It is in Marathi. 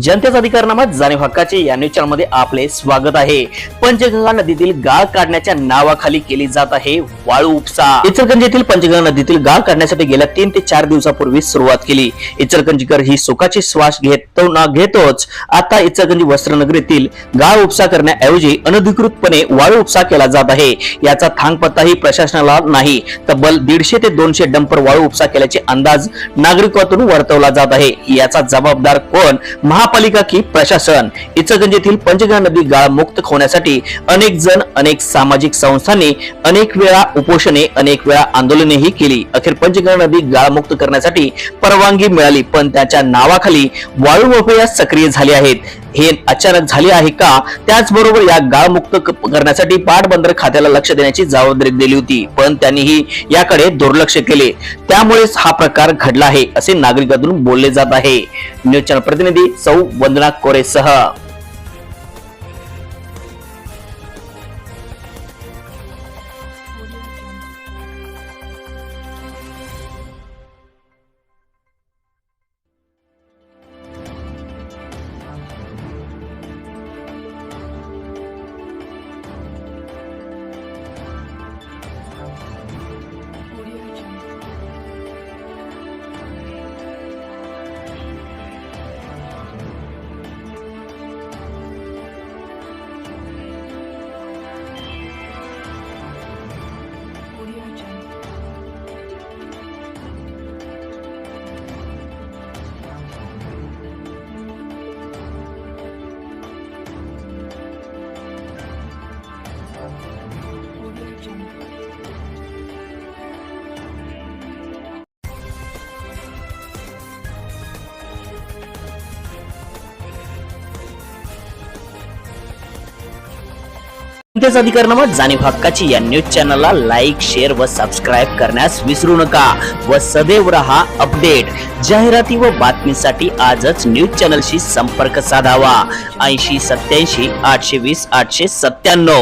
जनतेचा अधिकारनामा जाणीव हक्काचे या न्यूज चॅनल मध्ये आपले स्वागत आहे। पंचगंगा नदीतील गाळ काढण्याच्या नावाखाली केली जात आहे वाळू उपसा। इचलकरंजी येथील पंचगंगा नदीतील गाळ काढण्यासाठी गेल्या 3 ते 4 दिवसापूर्वी सुरुवात केली। इचलकरंजीकर ही सुखाची श्वास घेतोच आता इचलकरंजी वस्त्रनगरीतील गाळ उपसा करण्याऐवजी अनधिकृतपणे वाळू उपसा केला जात आहे। याचा थांगपत्ताही प्रशासनाला नाही। तब्बल 150 ते 200 डंपर वाळू उपसा केल्याचे अंदाज नागरिकांतून वर्तवला जात आहे। याचा जबाबदार कोण, महापालिका की प्रशासन? इचलकरंजी येथील पंचगंगा नदी गाळ मुक्त होण्यासाठी अनेक जण, अनेक सामाजिक संस्थांनी अनेक वेळा उपोषणे, अनेक वेळा आंदोलनेही केली। अखेर पंचगंगा नदी गाळ मुक्त करण्यासाठी परवानगी मिळाली, पण त्याच्या नावाखाली वाळू माफिया सक्रिय झाले आहेत। हे अचानक झाले आहे का? त्याचबरोबर या गाळ मुक्त करण्यासाठी पाटबंधारे खात्याला लक्ष देण्याची जबाबदारी दिली होती, पण त्यांनीही याकडे दुर्लक्ष केले। त्यामुळेच हा प्रकार घडला आहे असे नागरिकांतून बोलले जात आहे। न्यूज चॅनल प्रतिनिधी सौ वंदना कोरेसह जनतेचा अधिकारनामा जाणीव हक्काची या न्यूज चॅनलला लाईक, शेअर व सबस्क्राईब करण्यास विसरू नका व सदैव रहा अपडेट। जाहिराती व बातमीसाठी आजच न्यूज चॅनलशी संपर्क साधावा। 80 87 820 897।